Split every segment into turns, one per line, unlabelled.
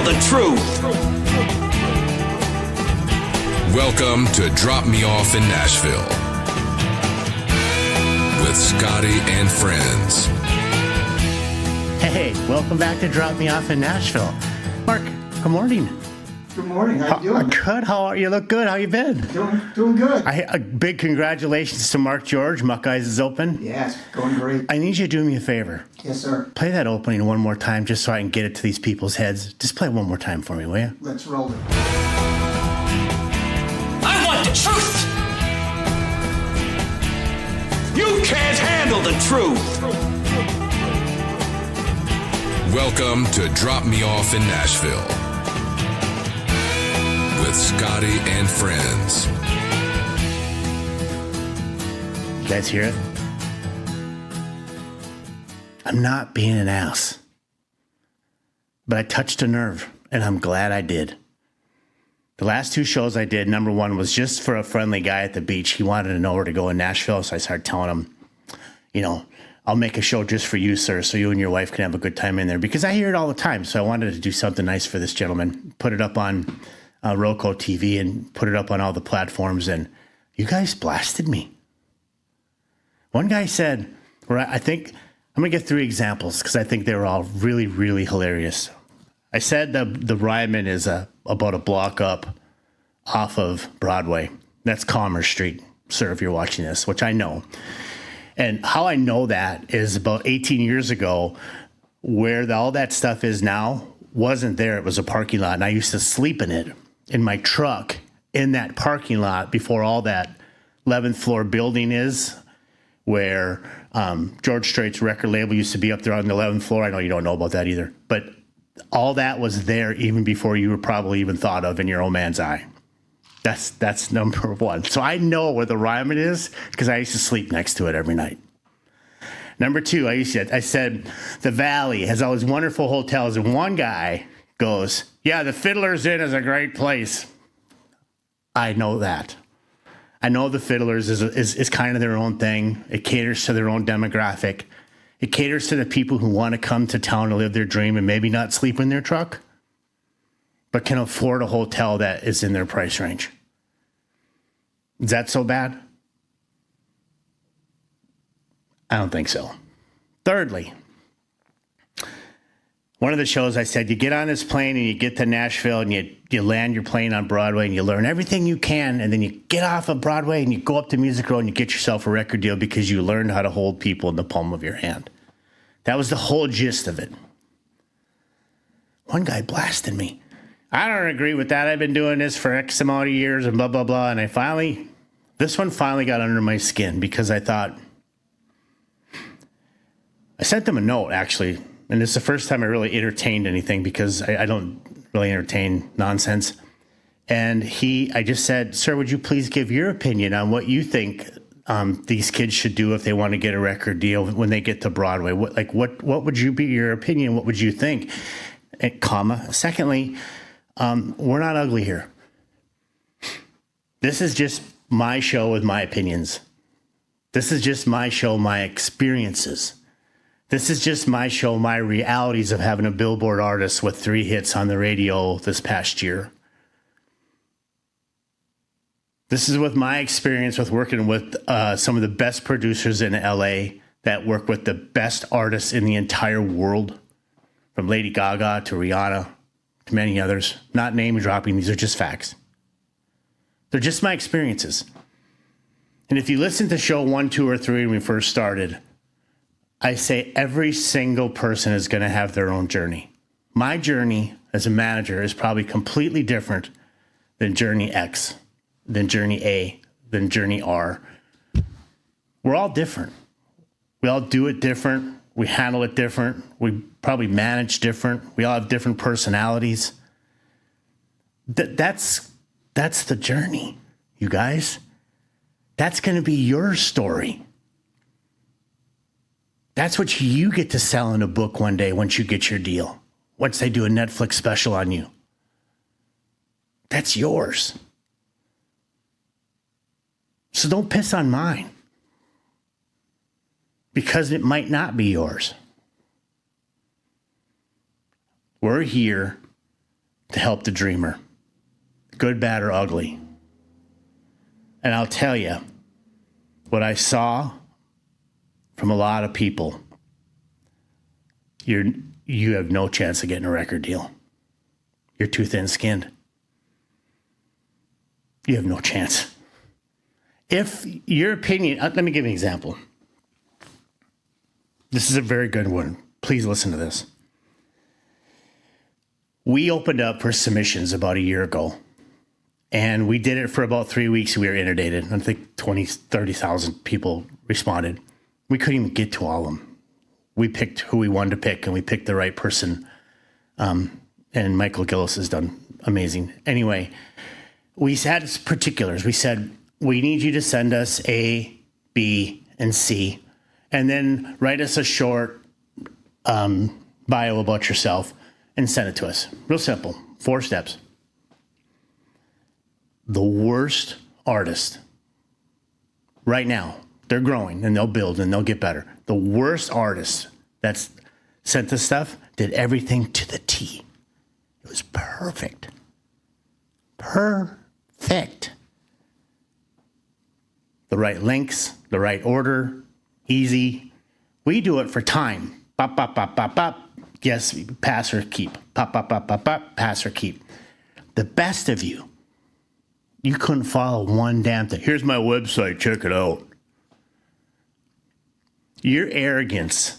the truth.
Welcome to Drop Me Off in Nashville with Scotty and friends.
Hey, welcome back to Drop Me Off in Nashville. Mark, good morning.
Good morning. How you doing?
Good. How are you? Look good. How you been?
Doing good.
A big congratulations to Mark George. Muck Eyes is open.
Yes, going great.
I need you to do me a favor.
Yes, sir.
Play that opening one more time just so I can get it to these people's heads. Just play it one more time for me, will you?
Let's roll it.
I want the truth. You can't handle the truth.
Welcome to Drop Me Off in Nashville with Scotty and friends.
You guys hear it? I'm not being an ass, but I touched a nerve, and I'm glad I did. The last two shows I did, number one was just for a friendly guy at the beach. He wanted to know where to go in Nashville, so I started telling him, I'll make a show just for you, sir, so you and your wife can have a good time in there. Because I hear it all the time, so I wanted to do something nice for this gentleman. Put it up on Roku TV and put it up on all the platforms, and you guys blasted me. One guy said, I think, I'm going to get 3 examples because I think they were all really, really hilarious. I said the Ryman is about a block up off of Broadway. That's Commerce Street, sir, if you're watching this, which I know. And how I know that is about 18 years ago, where all that stuff is now wasn't there. It was a parking lot, and I used to sleep in it, in my truck, in that parking lot before all that 11th floor building is, where George Strait's record label used to be up there on the 11th floor. I know you don't know about that either, but all that was there even before you were probably even thought of in your old man's eye. That's number one. So I know where the Ryman is because I used to sleep next to it every night. Number 2, I said the Valley has all these wonderful hotels, and one guy goes, "Yeah, the Fiddler's Inn is a great place." I know that. I know the Fiddlers is kind of their own thing. It caters to their own demographic. It caters to the people who want to come to town to live their dream and maybe not sleep in their truck, but can afford a hotel that is in their price range. Is that so bad? I don't think so. Thirdly, one of the shows I said, you get on this plane and you get to Nashville and you land your plane on Broadway and you learn everything you can, and then you get off of Broadway and you go up to Music Row and you get yourself a record deal because you learned how to hold people in the palm of your hand. That was the whole gist of it. One guy blasted me. I don't agree with that. I've been doing this for X amount of years and blah, blah, blah. And this one finally got under my skin because I thought, I sent them a note actually. And it's the first time I really entertained anything because I don't really entertain nonsense. And I just said, "Sir, would you please give your opinion on what you think these kids should do if they want to get a record deal when they get to Broadway? What would you be your opinion? What would you think?" And, secondly, we're not ugly here. This is just my show with my opinions. This is just my show, my experiences. This is just my show, my realities of having a Billboard artist with 3 hits on the radio this past year. This is with my experience with working with some of the best producers in LA that work with the best artists in the entire world, from Lady Gaga to Rihanna to many others. Not name dropping, these are just facts. They're just my experiences. And if you listen to show 1, 2, or 3 when we first started, I say every single person is going to have their own journey. My journey as a manager is probably completely different than journey X, than journey A, than journey R. We're all different. We all do it different. We handle it different. We probably manage different. We all have different personalities. That's the journey, you guys. That's going to be your story. That's what you get to sell in a book one day once you get your deal. Once they do a Netflix special on you. That's yours. So don't piss on mine. Because it might not be yours. We're here to help the dreamer, good, bad, or ugly. And I'll tell you, what I saw from a lot of people, you have no chance of getting a record deal. You're too thin-skinned. You have no chance. If your opinion, let me give you an example. This is a very good one. Please listen to this. We opened up for submissions about a year ago, and we did it for about 3 weeks. We were inundated. I think 20, 30,000 people responded. We couldn't even get to all of them. We picked who we wanted to pick, and we picked the right person. And Michael Gillis has done amazing. Anyway, we had particulars. We said, we need you to send us A, B, and C, and then write us a short bio about yourself and send it to us. Real simple. 4 steps. The worst artist right now, they're growing and they'll build and they'll get better. The worst artist that's sent this stuff did everything to the T. It was perfect. Perfect. The right links, the right order, easy. We do it for time. Pop, pop, pop, pop, pop. Yes, pass or keep. Pop, pop, pop, pop, pop. Pass or keep. The best of you, you couldn't follow one damn thing. Here's my website. Check it out. Your arrogance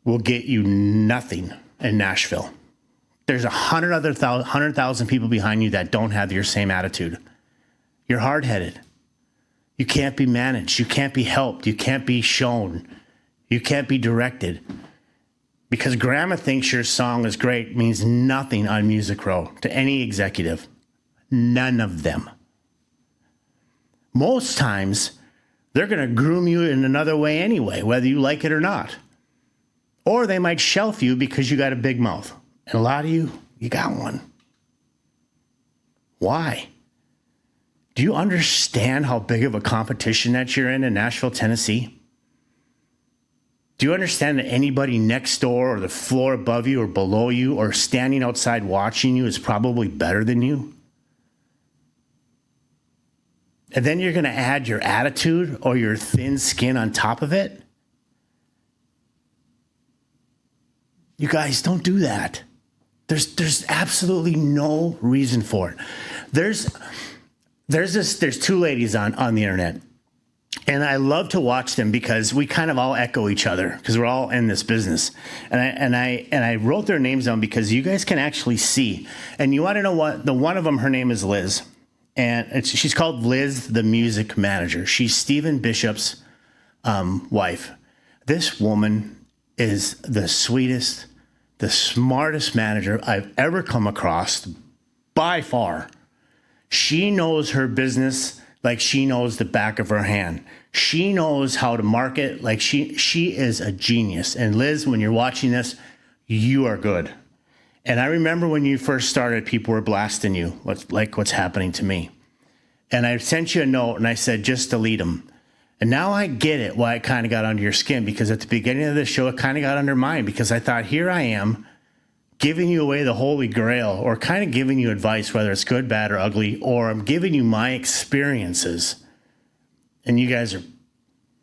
will get you nothing in Nashville. There's 100,000 people behind you that don't have your same attitude. You're hard-headed. You can't be managed. You can't be helped. You can't be shown. You can't be directed. Because grandma thinks your song is great means nothing on Music Row to any executive. None of them. Most times, they're going to groom you in another way anyway, whether you like it or not. Or they might shelf you because you got a big mouth. And a lot of you, you got one. Why? Do you understand how big of a competition that you're in Nashville, Tennessee? Do you understand that anybody next door or the floor above you or below you or standing outside watching you is probably better than you? And then you're going to add your attitude or your thin skin on top of it? You guys, don't do that. There's absolutely no reason for it. There's 2 ladies on the internet, and I love to watch them because we kind of all echo each other because we're all in this business. And I wrote their names down because you guys can actually see. And you want to know what? The one of them, her name is Liz, and she's called Liz, the music manager. She's Stephen Bishop's wife. This woman is the sweetest, the smartest manager I've ever come across, by far. She knows her business like she knows the back of her hand. She knows how to market like she is a genius. And Liz, when you're watching this, you are good. And I remember when you first started, people were blasting you, what's happening to me. And I sent you a note and I said, just delete them. And now I get it why it kind of got under your skin, because at the beginning of the show, it kind of got under mine, because I thought, here I am giving you away the holy grail, or kind of giving you advice, whether it's good, bad, or ugly, or I'm giving you my experiences. And you guys are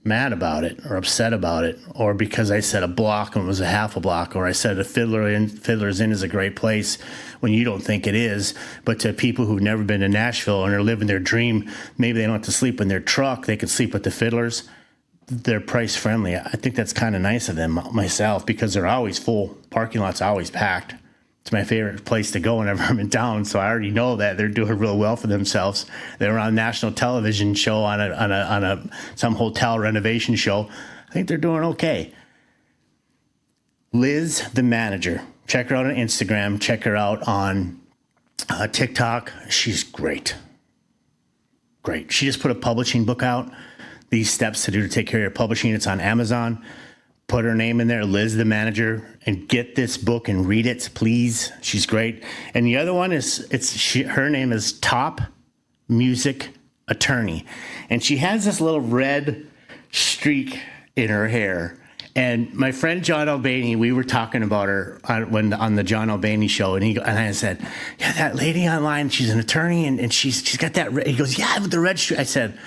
mad about it or upset about it, or because I said a block and it was a half a block, or I said a Fiddler's Inn is a great place when you don't think it is. But to people who've never been to Nashville and are living their dream, maybe they don't have to sleep in their truck, they could sleep at the Fiddlers. They're price friendly. I think that's kind of nice of them myself, because they're always full. Parking lot's always packed. It's my favorite place to go whenever I'm in town, so I already know that they're doing real well for themselves. They were on a national television show on some hotel renovation show. I think they're doing okay. Liz, the manager. Check her out on Instagram. Check her out on TikTok. She's great. Great. She just put a publishing book out. These steps to do to take care of your publishing. It's on Amazon. Put her name in there, Liz, the manager, and get this book and read it, please. She's great. And the other one is, her name is Top Music Attorney. And she has this little red streak in her hair. And my friend John Albany, we were talking about her on the John Albany show, and I said, "Yeah, that lady online, she's an attorney, and she's got that." He goes, "Yeah, with the red streak." I said,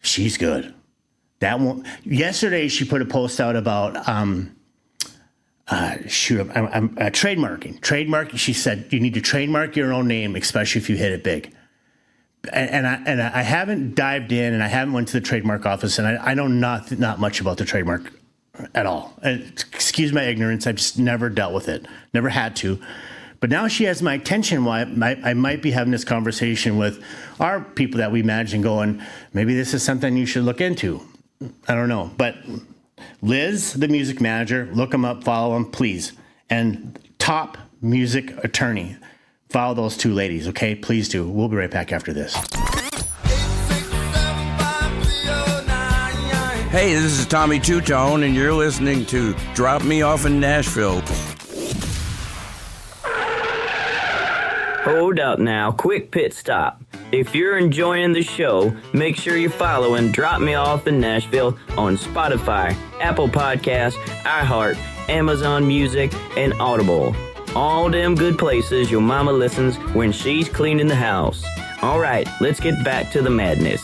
"She's good." That one. Yesterday, she put a post out about trademarking. Trademark. She said you need to trademark your own name, especially if you hit it big. And I haven't dived in, and I haven't went to the trademark office, and I know not much about the trademark at all. Excuse my ignorance. I've just never dealt with it, never had to. But now she has my attention. Why I might be having this conversation with our people that we imagine going, maybe this is something you should look into. I don't know. But Liz, the music manager, look them up, follow them, please. And Top Music Attorney. Follow those two ladies, okay? Please do. We'll be right back after this.
Hey, this is Tommy Two-Tone, and you're listening to Drop Me Off in Nashville.
Hold up now, quick pit stop. If you're enjoying the show, make sure you're following Drop Me Off in Nashville on Spotify, Apple Podcasts, iHeart, Amazon Music, and Audible. All them good places your mama listens when she's cleaning the house. All right, let's get back to the madness.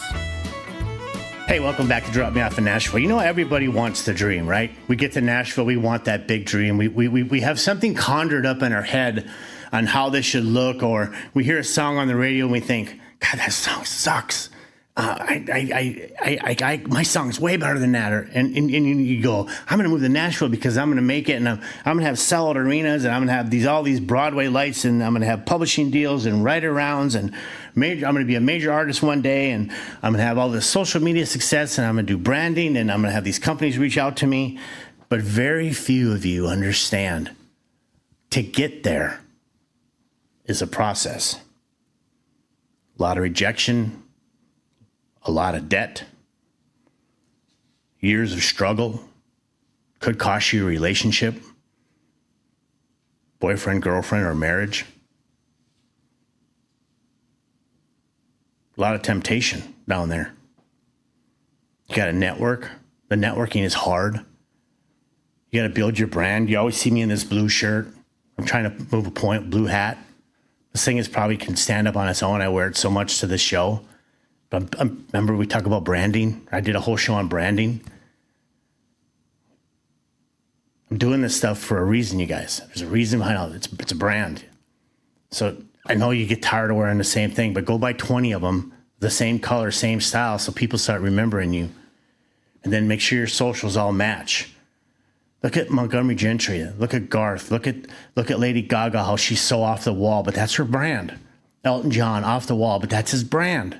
Hey, welcome back to Drop Me Off in Nashville. You know, everybody wants the dream, right? We get to Nashville, we want that big dream. We have something conjured up in our head on how this should look, or we hear a song on the radio and we think, God, that song sucks. My song's way better than that. And you go, I'm going to move to Nashville because I'm going to make it, and I'm going to have sellout arenas, and I'm going to have all these Broadway lights, and I'm going to have publishing deals and write-arounds, and I'm going to be a major artist one day, and I'm going to have all this social media success, and I'm going to do branding, and I'm going to have these companies reach out to me. But very few of you understand to get there is a process. A lot of rejection, a lot of debt, years of struggle, could cost you a relationship, boyfriend, girlfriend, or marriage. A lot of temptation down there. You got to network. The networking is hard. You got to build your brand. You always see me in this blue shirt. I'm trying to move a point, blue hat. This thing is probably can stand up on its own. I wear it so much to this show. But remember we talk about branding? I did a whole show on branding. I'm doing this stuff for a reason, you guys. There's a reason behind all it. It's a brand. So I know you get tired of wearing the same thing, but go buy 20 of them, the same color, same style, so people start remembering you. And then make sure your socials all match. Look at Montgomery Gentry. Look at Garth. Look at Lady Gaga, how she's so off the wall, but that's her brand. Elton John, off the wall, but that's his brand.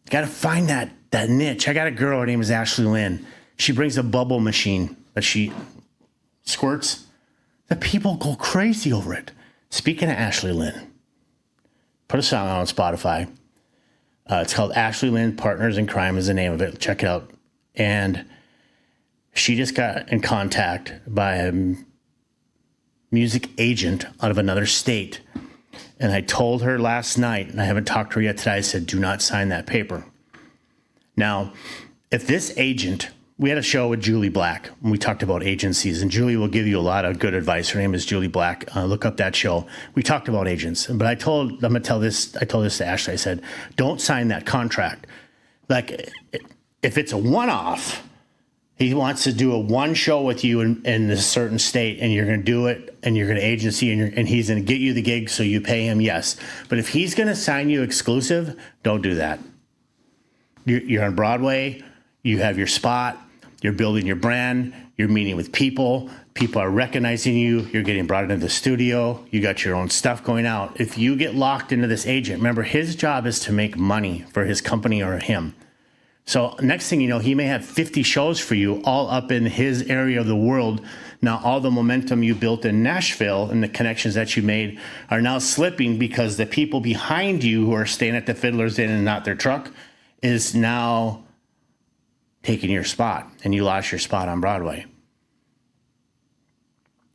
You got to find that niche. I got a girl, her name is Ashley Lynn. She brings a bubble machine that she squirts. The people go crazy over it. Speaking of Ashley Lynn, put a song on Spotify. It's called Ashley Lynn Partners in Crime is the name of it. Check it out. And she just got in contact by a music agent out of another state. And I told her last night, and I haven't talked to her yet today, I said, do not sign that paper. Now, if this agent, we had a show with Julie Black, and we talked about agencies, and Julie will give you a lot of good advice. Her name is Julie Black. Look up that show. We talked about agents, but I told this to Ashley. I said, don't sign that contract. Like, if it's a one-off, he wants to do a one show with you in a certain state, and you're going to do it, and you're going to agency, and he's going to get you the gig, so you pay him, yes. But if he's going to sign you exclusive, don't do that. You're on Broadway, you have your spot, you're building your brand, you're meeting with people are recognizing you, you're getting brought into the studio, you got your own stuff going out. If you get locked into this agent, remember, his job is to make money for his company or him. So next thing you know, he may have 50 shows for you all up in his area of the world. Now, all the momentum you built in Nashville and the connections that you made are now slipping because the people behind you who are staying at the Fiddler's Inn and not their truck is now taking your spot, and you lost your spot on Broadway.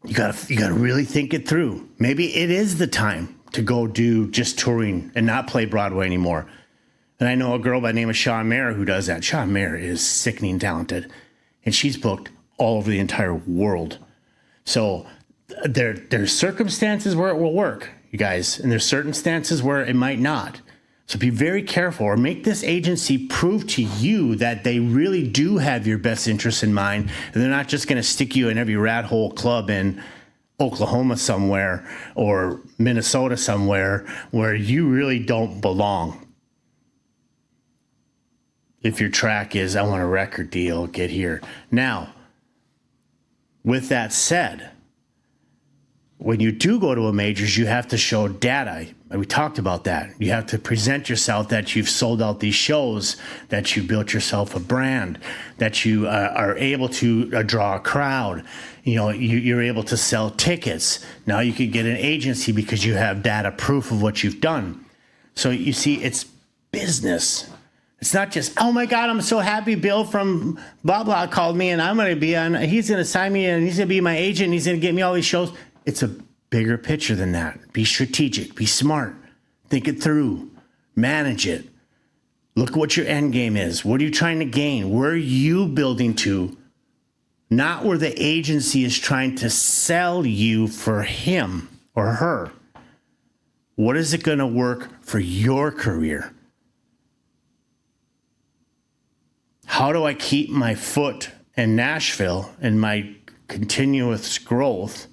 You gotta really think it through. Maybe it is the time to go do just touring and not play Broadway anymore. And I know a girl by the name of Shawn Mayer who does that. Shawn Mayer is sickening talented, and she's booked all over the entire world. So there's circumstances where it will work, you guys, and there's certain stances where it might not. So be very careful, or make this agency prove to you that they really do have your best interests in mind, and they're not just going to stick you in every rat hole club in Oklahoma somewhere or Minnesota somewhere where you really don't belong. If your track is, I want a record deal, get here. Now, with that said, when you do go to a majors, you have to show data. We talked about that. You have to present yourself that you've sold out these shows, that you built yourself a brand, that you are able to draw a crowd. You're able to sell tickets. Now you can get an agency because you have data proof of what you've done. So you see, it's business. It's not just, oh my God, I'm so happy Bill from blah, blah called me and I'm going to be on, he's going to sign me and he's going to be my agent and he's going to get me all these shows. It's a bigger picture than that. Be strategic, be smart, think it through, manage it. Look at what your end game is. What are you trying to gain? Where are you building to? Not where the agency is trying to sell you for him or her. What is it going to work for your career? How do I keep my foot in Nashville and my continuous growth,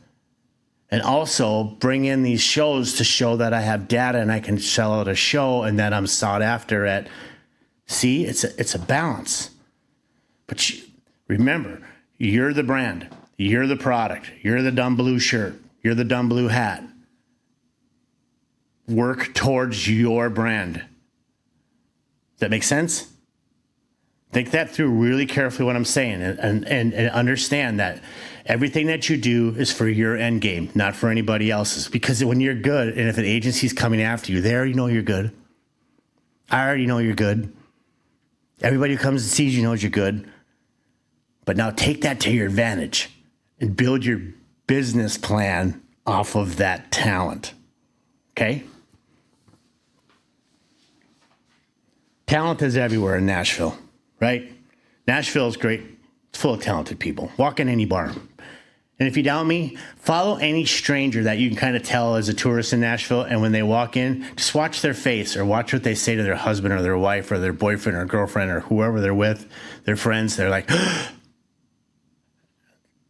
and also bring in these shows to show that I have data and I can sell out a show and that I'm sought after at. See, it's a balance. But remember, you're the brand, you're the product, you're the dumb blue shirt, you're the dumb blue hat. Work towards your brand. Does that make sense? Think that through really carefully what I'm saying, and understand that everything that you do is for your end game, not for anybody else's. Because when you're good, and if an agency's coming after you, they already know you're good. I already know you're good. Everybody who comes and sees you knows you're good. But now take that to your advantage and build your business plan off of that talent. Okay? Talent is everywhere in Nashville. Right? Nashville is great. It's full of talented people. Walk in any bar. And if you doubt me, follow any stranger that you can kind of tell as a tourist in Nashville. And when they walk in, just watch their face or watch what they say to their husband or their wife or their boyfriend or girlfriend or whoever they're with, their friends. They're like,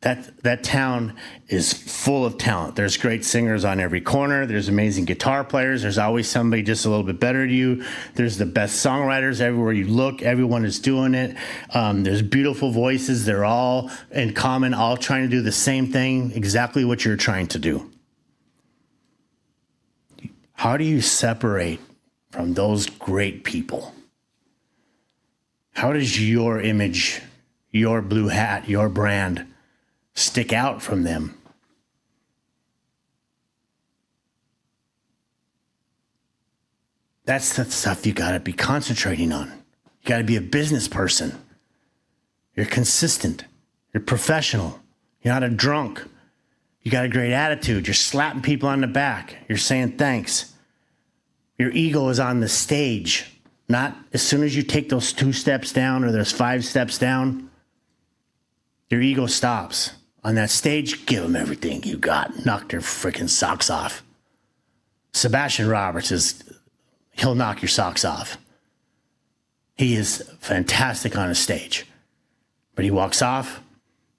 That town is full of talent. There's great singers on every corner. There's amazing guitar players. There's always somebody just a little bit better than you. There's the best songwriters everywhere you look. Everyone is doing it. There's beautiful voices. They're all in common, all trying to do the same thing, exactly what you're trying to do. How do you separate from those great people? How does your image, your blue hat, your brand stick out from them? That's the stuff you got to be concentrating on. You got to be a business person. You're consistent. You're professional. You're not a drunk. You got a great attitude. You're slapping people on the back. You're saying thanks. Your ego is on the stage. Not as soon as you take those 2 steps down or those 5 steps down, your ego stops. On that stage, give them everything you got. Knock their freaking socks off. Sebastian Roberts he'll knock your socks off. He is fantastic on a stage. But he walks off,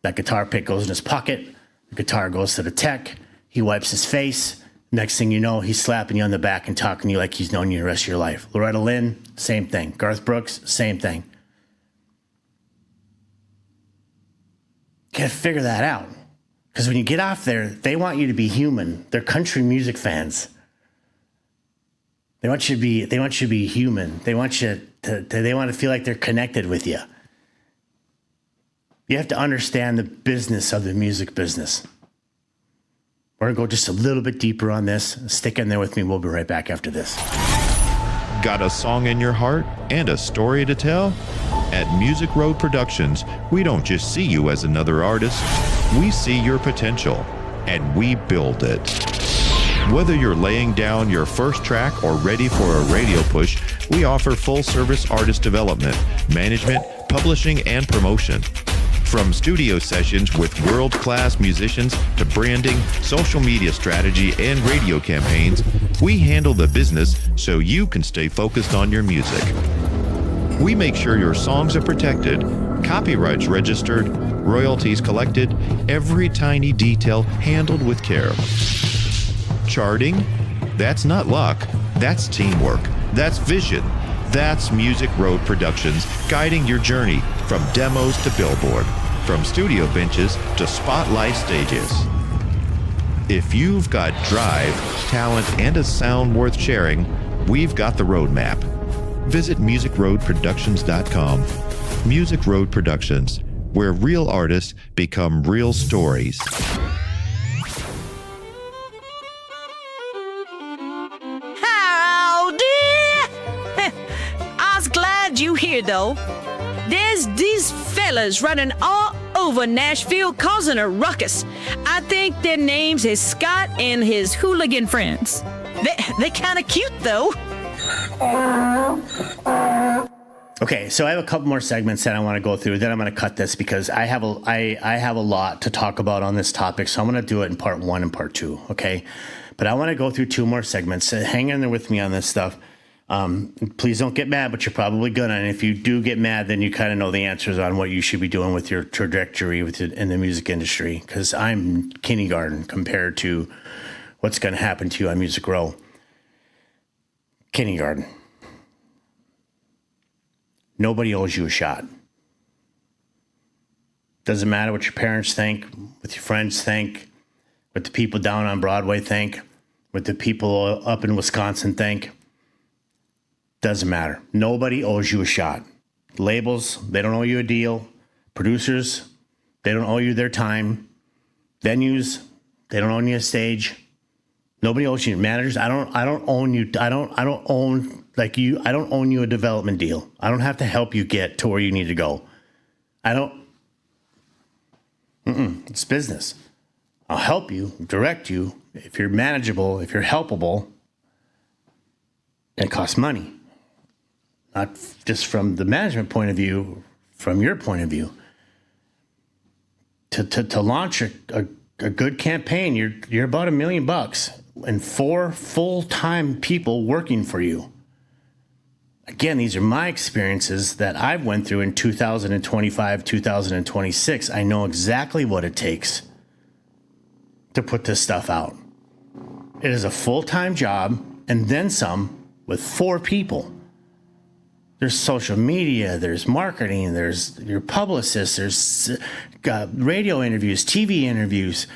that guitar pick goes in his pocket, the guitar goes to the tech, he wipes his face. Next thing you know, he's slapping you on the back and talking to you like he's known you the rest of your life. Loretta Lynn, same thing. Garth Brooks, same thing. Got to figure that out. Because when you get off there, they want you to be human. They're country music fans. They want you to be human. They want to feel like they're connected with you. You have to understand the business of the music business. We're going to go just a little bit deeper on this. Stick in there with me. We'll be right back after this.
Got a song in your heart and a story to tell? At Music Road Productions, we don't just see you as another artist, we see your potential, and we build it. Whether you're laying down your first track or ready for a radio push, We offer full-service artist development, management, publishing, and promotion. From studio sessions with world-class musicians to branding, social media strategy, and radio campaigns, we handle the business so you can stay focused on your music. We make sure your songs are protected, copyrights registered, royalties collected, every tiny detail handled with care. Charting? That's not luck. That's teamwork. That's vision. That's Music Road Productions, guiding your journey from demos to Billboard, from studio benches to spotlight stages. If you've got drive, talent, and a sound worth sharing, we've got the roadmap. Visit musicroadproductions.com. Music Road Productions, where real artists become real stories.
You here though. There's these fellas running all over Nashville causing a ruckus. I think their names is Scott and his hooligan friends. They kind of cute though.
Okay, so I have a couple more segments that I want to go through. Then I'm going to cut this because I have a lot to talk about on this topic. So I'm going to do it in part 1 and part 2. Okay, but I want to go through 2 more segments. So hang in there with me on this stuff. Please don't get mad, but you're probably gonna. And if you do get mad, then you kind of know the answers on what you should be doing with your trajectory in the music industry. Because I'm kindergarten compared to what's going to happen to you on Music Row. Kindergarten. Nobody owes you a shot. Doesn't matter what your parents think, what your friends think, what the people down on Broadway think, what the people up in Wisconsin think. Doesn't matter. Nobody owes you a shot. Labels, they don't owe you a deal. Producers, they don't owe you their time. Venues, they don't own you a stage. Nobody owes you. Managers, I don't own you. I don't own like you. I don't own you a development deal. I don't have to help you get to where you need to go. It's business. I'll help you, direct you if you're manageable, if you're helpable. It costs money. Not just from the management point of view, from your point of view. To launch a good campaign, you're about $1 million and 4 full-time people working for you. Again, these are my experiences that I've went through in 2025, 2026. I know exactly what it takes to put this stuff out. It is a full-time job and then some with 4 people. There's social media, there's marketing, there's your publicist, there's radio interviews, TV interviews,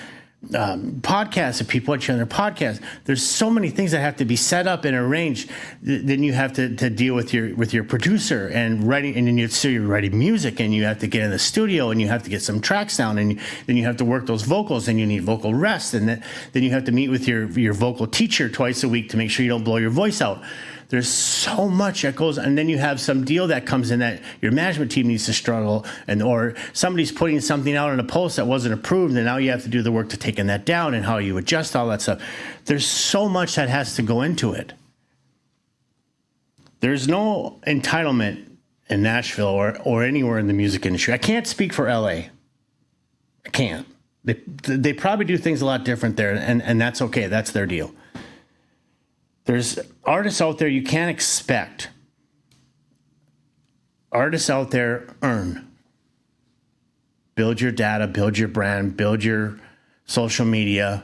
podcasts if people want you on their podcast. There's so many things that have to be set up and arranged. Then you have to deal with your producer and writing, and then you're writing music, and you have to get in the studio, and you have to get some tracks down, and then you have to work those vocals, and you need vocal rest, and then you have to meet with your vocal teacher twice a week to make sure you don't blow your voice out. There's so much that goes, and then you have some deal that comes in that your management team needs to struggle, or somebody's putting something out on a post that wasn't approved, and now you have to do the work to taking that down and how you adjust all that stuff. There's so much that has to go into it. There's no entitlement in Nashville or anywhere in the music industry. I can't speak for LA. I can't. They probably do things a lot different there, and that's okay. That's their deal. There's artists out there you can't expect. Artists out there earn. Build your data, build your brand, build your social media.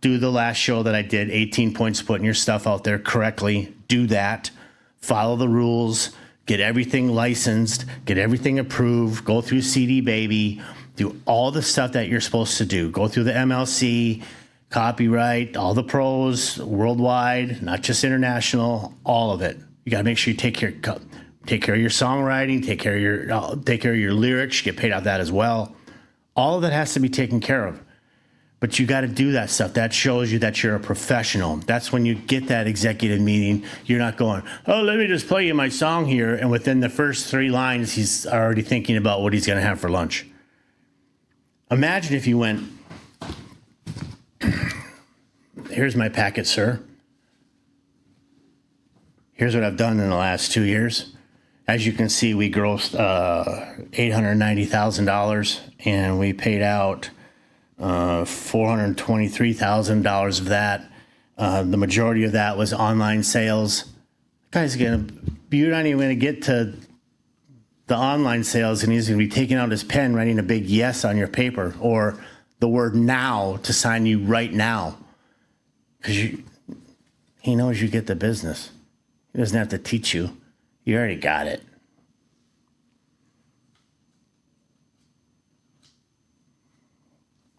Do the last show that I did, 18 points, putting your stuff out there correctly. Do that. Follow the rules. Get everything licensed. Get everything approved. Go through CD Baby. Do all the stuff that you're supposed to do. Go through the MLC. Copyright, all the pros, worldwide, not just international, all of it. You got to make sure you take care of your songwriting, take care of your lyrics. You get paid out that as well. All of that has to be taken care of. But you got to do that stuff. That shows you that you're a professional. That's when you get that executive meeting. You're not going, oh, let me just play you my song here. And within the first 3 lines, he's already thinking about what he's going to have for lunch. Imagine if you went, here's my packet, sir. Here's what I've done in the last 2 years. As you can see, we grossed $890,000, and we paid out $423,000 of that. The majority of that was online sales. Guy's you're not even going to get to the online sales, and he's going to be taking out his pen, writing a big yes on your paper, or the word now to sign you right now. Because he knows you get the business. He doesn't have to teach you. You already got it.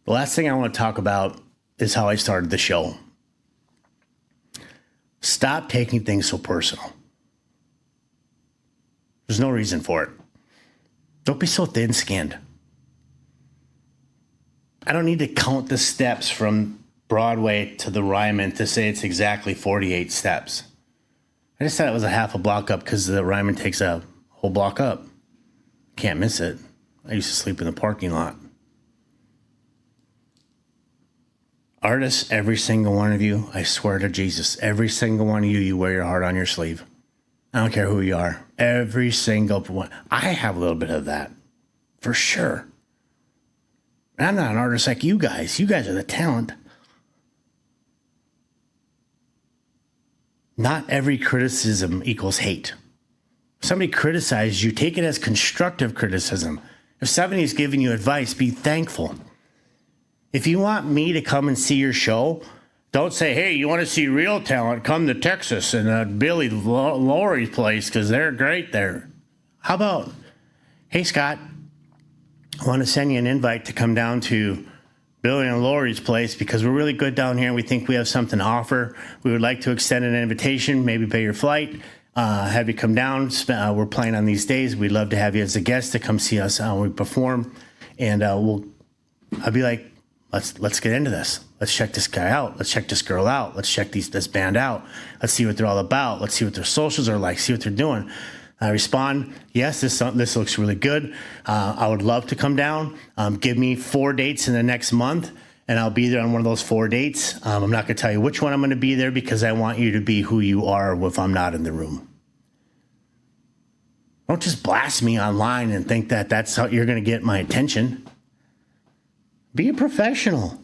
The last thing I want to talk about is how I started the show. Stop taking things so personal. There's no reason for it. Don't be so thin-skinned. I don't need to count the steps from Broadway to the Ryman to say it's exactly 48 steps. I just thought it was a half a block up because the Ryman takes a whole block up. Can't miss it. I used to sleep in the parking lot. Artists, every single one of you, I swear to Jesus, every single one of you, you wear your heart on your sleeve. I don't care who you are. Every single one. I have a little bit of that, for sure. I'm not an artist like you guys. You guys are the talent. Not every criticism equals hate. If somebody criticizes you, take it as constructive criticism. If somebody's giving you advice, be thankful. If you want me to come and see your show, don't say, hey, you want to see real talent, come to Texas and Billy Laurie's place because they're great there. How about, hey, Scott, I want to send you an invite to come down to Billy and Laurie's place because we're really good down here and we think we have something to offer. We would like to extend an invitation, maybe pay your flight, have you come down. We're playing on these days. We'd love to have you as a guest to come see us when we perform. And I'll be like, let's get into this. Let's check this guy out. Let's check this girl out. Let's check this band out. Let's see what they're all about. Let's see what their socials are like. See what they're doing. I respond, yes, this looks really good. I would love to come down. Give me 4 dates in the next month, and I'll be there on one of those 4 dates. I'm not going to tell you which one I'm going to be there because I want you to be who you are if I'm not in the room. Don't just blast me online and think that that's how you're going to get my attention. Be a professional.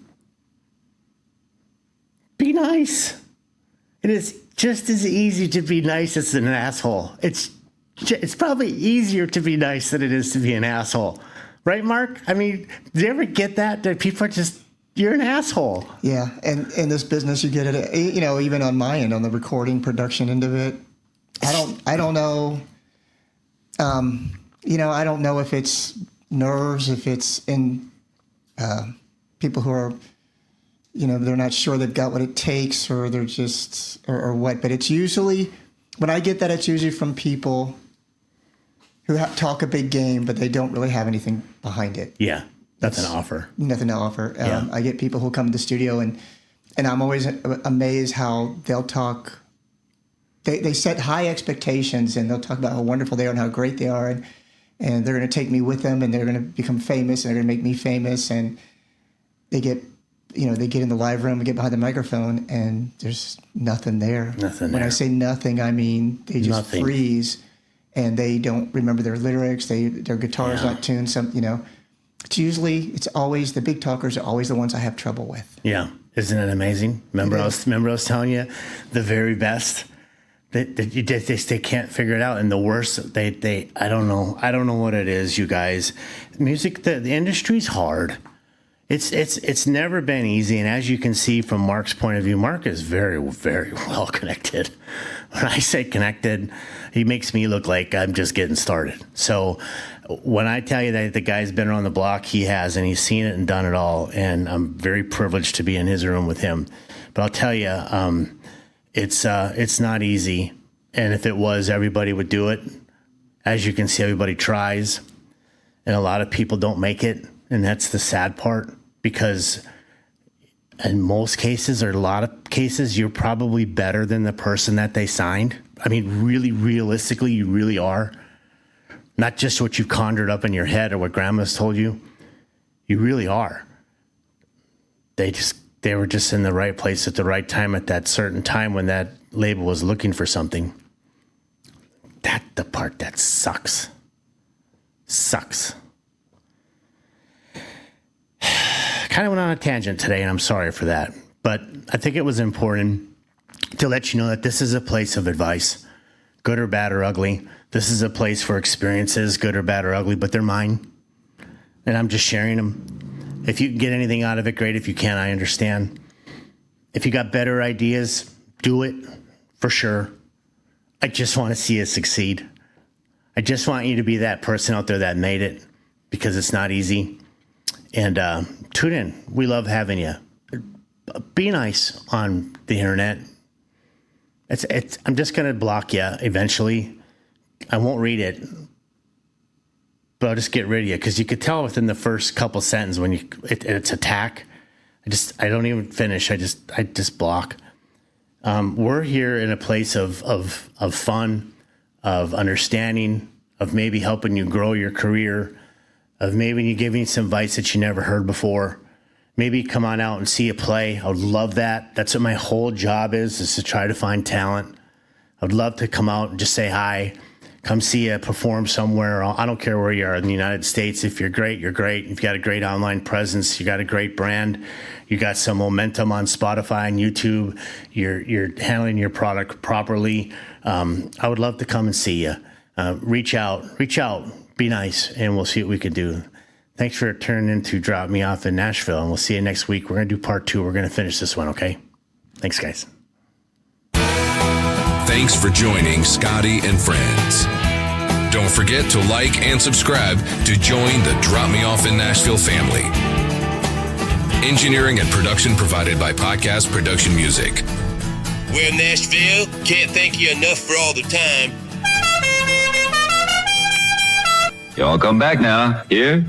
Be nice. It is just as easy to be nice as an asshole. It's probably easier to be nice than it is to be an asshole. Right, Mark? I mean, do you ever get that? That people are just, you're an asshole.
Yeah, and in this business, you get it, even on my end, on the recording, production end of it. I don't know, I don't know if it's nerves, if it's in people who are, they're not sure they've got what it takes or they're just, or what. But it's usually, when I get that, it's usually from people who talk a big game, but they don't really have anything behind it.
Yeah, that's an offer.
Nothing to offer.
Yeah.
I get people who come to the studio, and I'm always amazed how they'll talk. They set high expectations, and they'll talk about how wonderful they are and how great they are, and they're going to take me with them, and they're going to become famous, and they're going to make me famous, and they get in the live room and get behind the microphone, and there's nothing there.
Nothing
When
there.
I say nothing, I mean they just
Nothing.
freeze, and they don't remember their lyrics. Their guitar's not tuned. It's always the big talkers are always the ones I have trouble with.
Yeah, isn't it amazing? Remember I was telling you, the very best. They can't figure it out, and the worst, I don't know what it is, you guys. Music, the industry's hard. It's never been easy, and as you can see from Mark's point of view, Mark is very, very well connected. When I say connected, he makes me look like I'm just getting started. So when I tell you that the guy's been around the block, he has, and he's seen it and done it all, and I'm very privileged to be in his room with him. But I'll tell you, it's not easy, and if it was, everybody would do it. As you can see, everybody tries, and a lot of people don't make it, and that's the sad part. Because in most cases, or a lot of cases, you're probably better than the person that they signed. I mean, really, realistically, you really are. Not just what you've conjured up in your head or what grandma's told you. You really are. They were just in the right place at the right time at that certain time when that label was looking for something. the part that sucks. Sucks. Kind of went on a tangent today, and I'm sorry for that. But I think it was important to let you know that this is a place of advice, good or bad or ugly. This is a place for experiences, good or bad or ugly, but they're mine. And I'm just sharing them. If you can get anything out of it, great. If you can't, I understand. If you got better ideas, do it for sure. I just want to see you succeed. I just want you to be that person out there that made it, because it's not easy. And tune in. We love having you. Be nice on the internet. I'm just going to block you eventually. I won't read it, but I'll just get rid of you, because you could tell within the first couple sentences when it's attack. I don't even finish. I just block. We're here in a place of fun, of understanding, of maybe helping you grow your career, of maybe you giving some advice that you never heard before. Maybe come on out and see a play. I would love that. That's what my whole job is to try to find talent. I would love to come out and just say hi, come see you perform somewhere. I don't care where you are in the United States. If you're great, you're great. If you've got a great online presence, you got a great brand, you got some momentum on Spotify and YouTube, you're handling your product properly. I would love to come and see you. Reach out, be nice, and we'll see what we can do. Thanks for turning in to Drop Me Off in Nashville, and we'll see you next week. We're going to do part 2. We're going to finish this one, okay? Thanks, guys.
Thanks for joining Scotty and Friends. Don't forget to like and subscribe to join the Drop Me Off in Nashville family. Engineering and production provided by Podcast Production Music.
Well, Nashville, can't thank you enough for all the time.
Y'all come back now. Here?